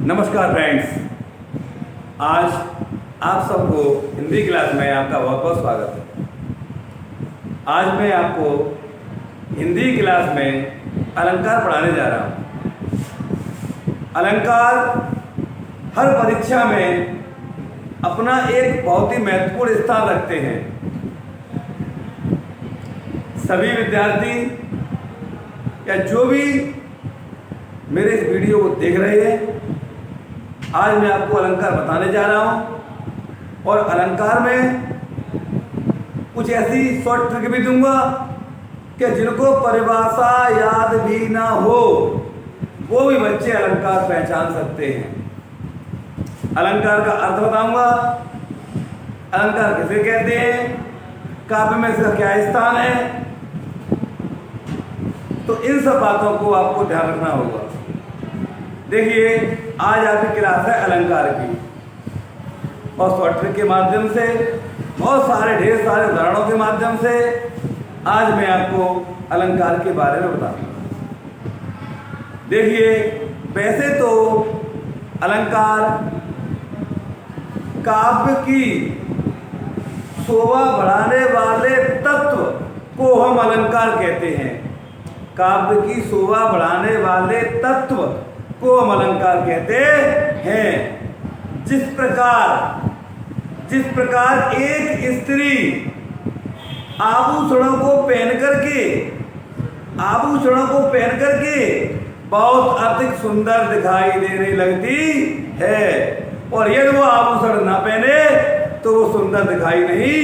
नमस्कार फ्रेंड्स, आज आप सबको हिंदी क्लास में आपका बहुत बहुत स्वागत है। आज मैं आपको हिंदी क्लास में अलंकार पढ़ाने जा रहा हूँ। अलंकार हर परीक्षा में अपना एक बहुत ही महत्वपूर्ण स्थान रखते हैं। सभी विद्यार्थी या जो भी मेरे इस वीडियो को देख रहे हैं, आज मैं आपको अलंकार बताने जा रहा हूं और अलंकार में कुछ ऐसी शॉर्ट ट्रिक भी दूंगा कि जिनको परिभाषा याद भी ना हो वो भी बच्चे अलंकार पहचान सकते हैं। अलंकार का अर्थ बताऊंगा, अलंकार किसे कहते हैं, काव्य में इसका क्या स्थान है, तो इन सब बातों को आपको ध्यान रखना होगा। देखिए, आज आपकी क्लास है अलंकार की और शॉर्ट ट्रिक के माध्यम से बहुत सारे ढेर सारे उदाहरणों के माध्यम से आज मैं आपको अलंकार के बारे में बताऊंगा। देखिए, वैसे तो अलंकार काव्य की शोभा बढ़ाने वाले तत्व को हम अलंकार कहते हैं। काव्य की शोभा बढ़ाने वाले तत्व को हम अलंकार कहते हैं। जिस प्रकार एक स्त्री आभूषणों को पहन करके बहुत अधिक सुंदर दिखाई देने लगती है, और यदि वो आभूषण ना पहने तो वो सुंदर दिखाई नहीं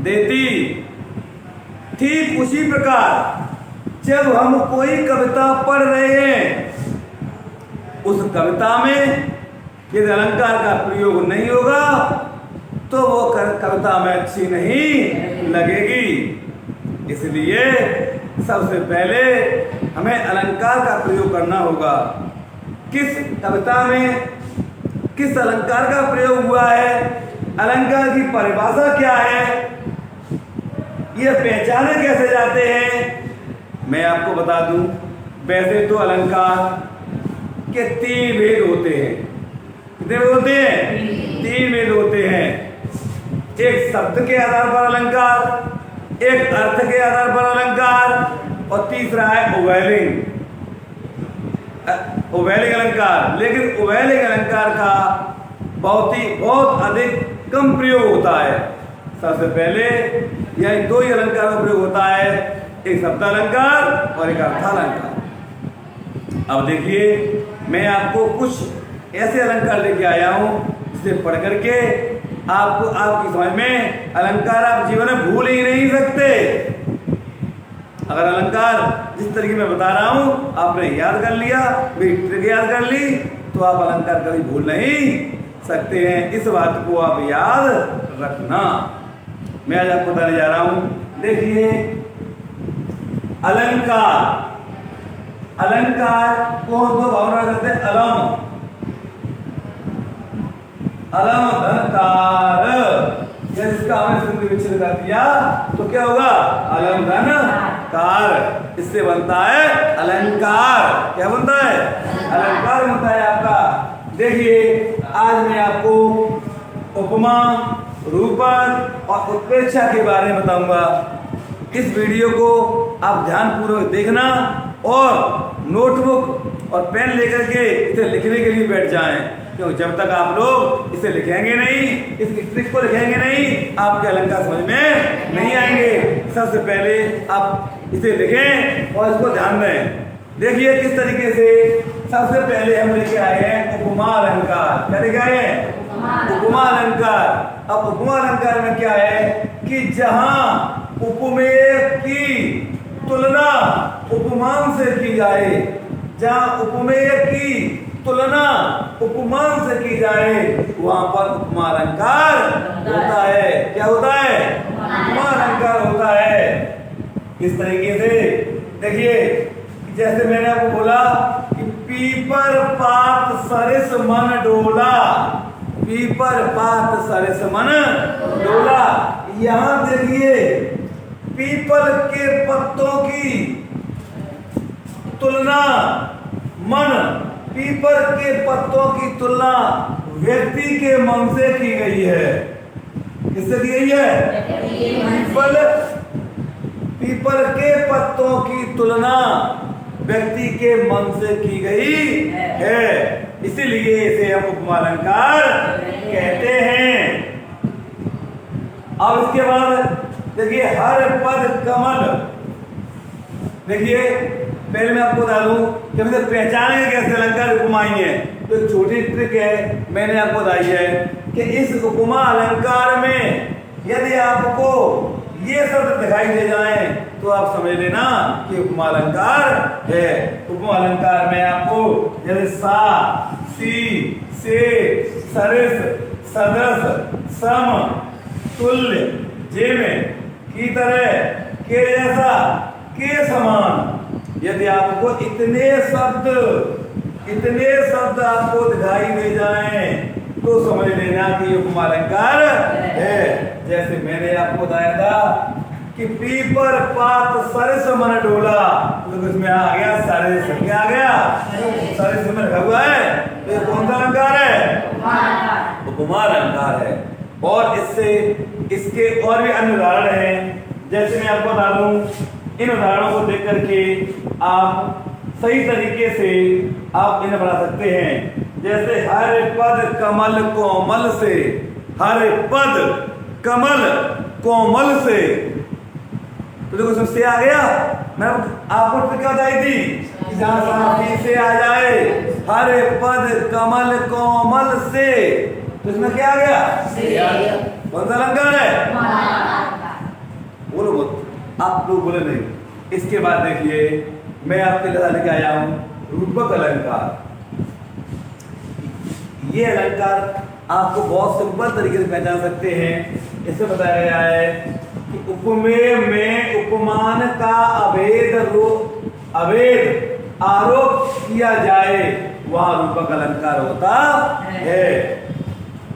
देती। ठीक उसी प्रकार जब हम कोई कविता पढ़ रहे हैं, उस कविता में यदि अलंकार का प्रयोग नहीं होगा तो वो कविता में अच्छी नहीं लगेगी। इसलिए सबसे पहले हमें अलंकार का प्रयोग करना होगा। किस कविता में किस अलंकार का प्रयोग हुआ है, अलंकार की परिभाषा क्या है, ये पहचाने कैसे जाते हैं, मैं आपको बता दूं। वैसे तो अलंकार के 3 भेद होते हैं। कितने भेद होते हैं? 3 भेद होते हैं। एक शब्द के आधार पर अलंकार, एक अर्थ के आधार पर अलंकार, और तीसरा है उभयलिंग अलंकार। लेकिन उभयलिंग अलंकार का बहुत अधिक कम प्रयोग होता है। सबसे पहले यह 2 ही अलंकार का प्रयोग होता है, एक शब्द अलंकार और एक अर्थ अलंकार। अब देखिए, मैं आपको कुछ ऐसे अलंकार लेके आया हूँ जिसे पढ़ करके आपकी समझ में अलंकार आप जीवन में भूल ही नहीं सकते। अगर अलंकार जिस तरीके मैं बता रहा हूँ आपने याद कर लिया, मेरी ट्रिक याद कर ली, तो आप अलंकार कभी भूल नहीं सकते हैं। इस बात को आप याद रखना। मैं आज आपको बताने जा रहा हूँ। देखिए, अलंकार को हम 2 भावना करते हैं। अलम धनकार, इसका हमने संधि विच्छेद कर दिया तो क्या होगा? अलम धन कार। इससे बनता है अलंकार। क्या बनता है? अलंकार बनता है आपका। देखिए, आज मैं आपको उपमा, रूपक और उत्प्रेक्षा के बारे में बताऊंगा। इस वीडियो को आप ध्यानपूर्वक देखना और नोटबुक और पेन लेकर के इसे लिखने के लिए बैठ जाएं, क्योंकि जब तक आप लोग इसे लिखेंगे नहीं, इसकी ट्रिक को लिखेंगे नहीं, आपके अलंकार समझ में नहीं आएंगे। सबसे पहले आप इसे लिखें और इसको ध्यान दें। देखिए किस तरीके से। सबसे पहले हम लेके आए हैं उपमा अलंकार। क्या लेके आए हैं? उपमा अलंकार। अब उपमा अलंकार में क्या है कि जहां उपमेय की तुलना उपमान से की जाए, जहां उपमेय की तुलना उपमान से की जाए, वहां पर उपमा अलंकार होता है। क्या होता है? उपमा अलंकार होता है। इस तरीके से देखिए, जैसे मैंने आपको बोला कि पीपर पात सरिस मन डोला, पीपर पात सरिस मन डोला। यहां देखिए, पीपल के पत्तों की तुलना मन पीपल के पत्तों की तुलना व्यक्ति के मन से की गई है। किससे की गई है? पीपल के पत्तों की तुलना व्यक्ति के मन से की गई है, इसीलिए इसे हम उपमा अलंकार कहते हैं। अब इसके बाद देखिए हर पद कमल। देखिए पहले मैं आपको बता दूं कि मुझे पहचानेंगे कैसे अलंकार उपमाएं हैं, तो एक छोटी ट्रिक है मैंने आपको बताई है कि इस उपमा अलंकार में यदि आपको ये शब्द दिखाई दे जाए तो आप समझ लेना कि उपमा अलंकार है। उपमा अलंकार में आपको जैसे सा, सी, से, सरिस, सदृश, सम, तुल्य, जेमे, की तरह, के जैसा, के समान, यदि आपको इतने शब्द आपको दिखाई दे जाएं तो समझ लेना कि उपमा अलंकार है। जैसे मैंने आपको बताया था कि पीपर पात सरिस मन डोला, तो इसमें आ गया सरिस। क्या आ गया? सरिस में रखा हुआ है, तो ये कौन सा अलंकार है? उपमा अलंकार है। और इसके और भी अन्य उदाहरण हैं। जैसे मैं आपको बता दूं, इन उदाहरणों को देख करके आप सही तरीके से आप इन्हें बना सकते हैं। जैसे हर पद कमल कोमल से, हर पद कमल कोमल से, तो देखो इसमें से आ गया। मैं आपको ट्रिक क्या बताई थी कि जहां साथी से आ जाए, हर पद कमल कोमल से, तो इसमें क्या आ गया? से आ गया। कौन सा अलंकार है? बोलो बोलो, आप लोग बोले नहीं। इसके बाद देखिए मैं आपके लिए लेके आया हूं रूपक अलंकार। ये अलंकार आपको बहुत सिंपल तरीके से पहचान सकते हैं। इससे बताया गया है कि उपमेय में उपमान का अभेद आरोप किया जाए वहां रूपक अलंकार होता है।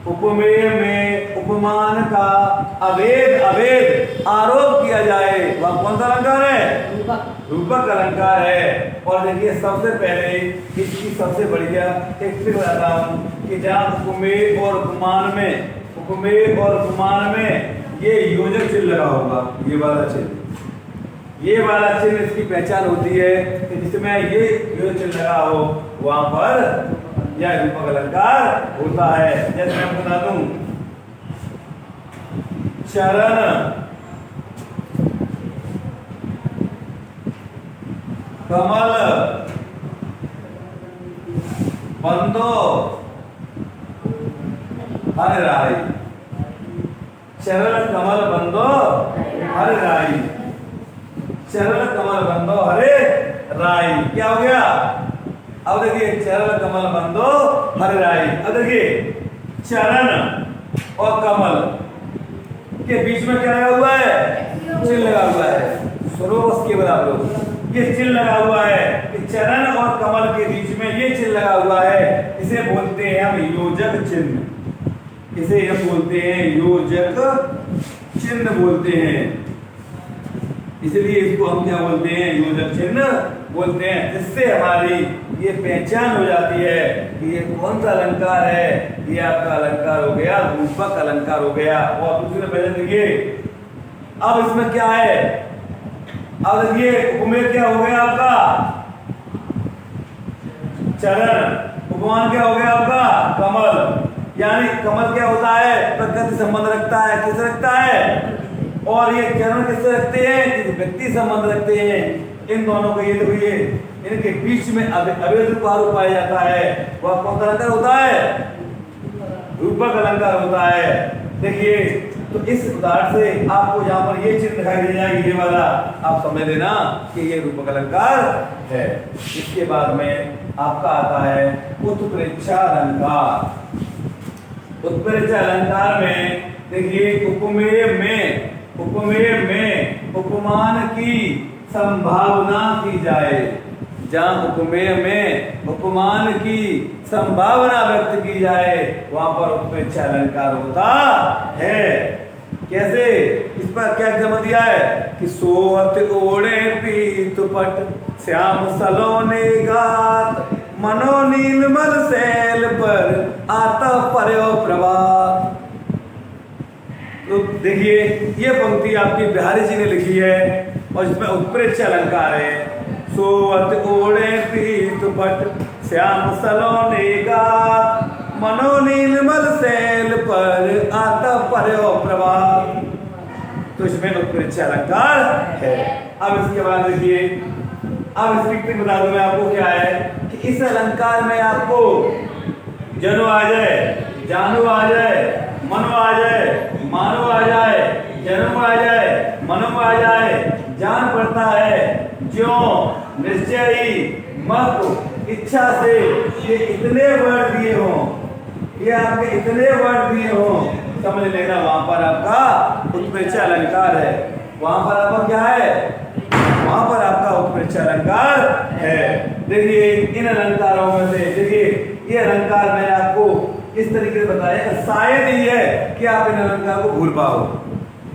उपमेय में उपमान का अभेद आरोप किया जाए वह कौन सा अलंकार है? रूपक अलंकार है। और देखिए सबसे पहले इसकी सबसे बढ़िया एक ट्रिक बताता हूं कि जहां उपमेय और उपमान में ये योजक चिन्ह लगा होगा, ये वाला चिन्ह इसकी पहचान होती है कि जिसमें ये योजक चिन्ह लगा हो वहां पर यह रूपक अलंकार होता है। जैसे मैं बता दूं, चरण कमल बंदो हर राई, चरण कमल बंदो हर राई, चरण कमल बंदो हरे राई। क्या हो गया? अब देखिए चरण कमल बंदो हर राई। अब देखिए चरण और कमल के बीच में क्या लगा हुआ है? चिन्ह लगा हुआ है। सुनो बस केवल आप लोग, ये चिन्ह लगा हुआ है कि चरण और कमल के बीच में ये चिन्ह लगा हुआ है। इसे बोलते हैं हम योजक चिन्ह। इसे हम बोलते हैं योजक चिन्ह बोलते हैं। इसलिए इसको हम क्या बोलते हैं? योजक चिन्ह बोलते हैं। जिससे हमारी ये पहचान हो जाती है कि ये कौन सा अलंकार है। ये आपका अलंकार हो गया, रूपक अलंकार हो गया। और दूसरे पहले देखिए, अब इसमें क्या है? अब देखिए उपमेय क्या हो गया आपका? चरण। उपमान क्या हो गया आपका? कमल। यानी कमल क्या होता है? प्रकृति संबंध रखता है। किस रखता है? और ये चरण किससे रखते हैं? किस व्यक्ति संबंध रखते हैं। इन दोनों को ये देखिए इनके बीच में अभेद रूप आरोप पाया जाता है। वह कौन सा अलंकार होता है? रूपक अलंकार होता है। देखिए तो इस उदाहरण से आपको यहाँ पर ये चिन्ह दिखाई दे जाएगी, ये वाला, आप समझ लेना कि ये रूपक अलंकार है। इसके बाद में आपका आता है उत्प्रेक्षा अलंकार। उत्प्रेक्षा अलंकार में देखिए उपमेय में उपमान की संभावना की जाए। जहां उपमेय में उपमान की संभावना व्यक्त की जाए वहां पर उत्प्रेक्षा अलंकार होता है। कैसे? इस पर क्या एग्जाम्पल दिया है कि सोहत ओढ़े पीत पट श्याम सलोने गात मनोनी नीलमल सैल पर आता पर्यो प्रभात। तो देखिए ये पंक्ति आपकी बिहारी जी ने लिखी है और इसमें उत्प्रेक्ष अलंकार है। सोवत ओढ़े पीत पट श्याम सलोने गात, मनो नीलमल सैल पर आता पर्यो प्रभात। तो इसमें उत्प्रेक्ष अलंकार है। अब इसके बाद देखिए, अब इसकी ट्रिक बता दूं मैं आपको क्या है कि इस अलंकार में आपको जनो आ जाए, जानो आ जाए, मनो आ जाए, मानो आ जाए, जन्म आ जाए, मनो आ जाए, जान पड़ता है, ज्यों, निश्चयी, मत, इच्छा से, ये इतने वर्ड दिए हों, ये आपके इतने वर्ड दिए हों, समझ लेना वहां पर आपका उत्प्रेक्ष अलंकार है। वहां पर आपका क्या है, वहां पर आपका उत्प्रेक्ष अलंकार है। देखिए इन अलंकारों में से देखिए ये अलंकार मैंने आपको इस तरीके से बताया, शायद ही है कि आप इन अलंकार को भूल पाओ।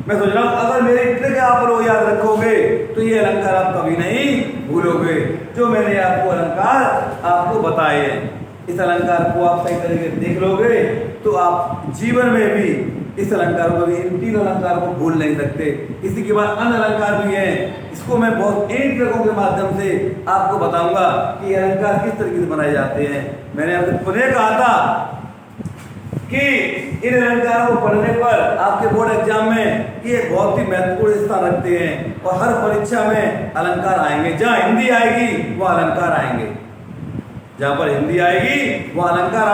मैं सोच रहा हूं अगर मेरी ट्रिक आप लोग याद रखोगे तो ये अलंकार आप कभी नहीं भूलोगे जो मैंने आपको अलंकार आपको बताए हैं। इस अलंकार को आप सही तरीके से देख लोगे तो आप जीवन में भी इस अलंकार को, इन तीन अलंकार को भूल नहीं सकते। इसी के बाद अन्य अलंकार भी हैं, इसको मैं बहुत इन ट्रिकों के माध्यम से आपको बताऊंगा कि अलंकार किस तरीके से बनाए जाते हैं। मैंने आपसे पुनः कहा था कि इन अलंकारों को पढ़ने पर आपके बोर्ड एग्जाम में ये बहुत ही महत्वपूर्ण स्थान रखते हैं और हर परीक्षा में अलंकार आएंगे। जहाँ हिंदी आएगी वह अलंकार आएंगे, जहाँ पर हिंदी आएगी वो अलंकार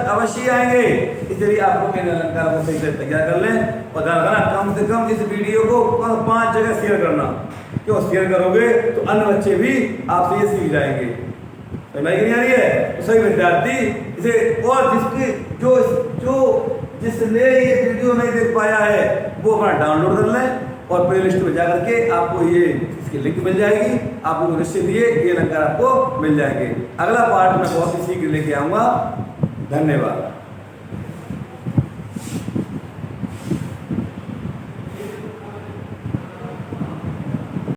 अवश्य आएंगे। इसलिए आपको इन अलंकारों को सही से तैयार कर लें और ध्यान रखना कम से कम इस वीडियो को 5 जगह शेयर करना, क्यों शेयर करोगे तो अन्य बच्चे भी आपसे ये सीख जाएंगे। समझ नहीं आ रही है तो सही विद्यार्थी इसे, और जिसने ये वीडियो नहीं देख पाया है वो अपना डाउनलोड कर लें और प्ले लिस्ट में जाकर के आपको ये इसकी लिंक मिल जाएगी। आप लोग निश्चित ये अलंकार आपको मिल जाएंगे। अगला पार्ट में बहुत ही शीघ्र लेके आऊंगा। धन्यवाद।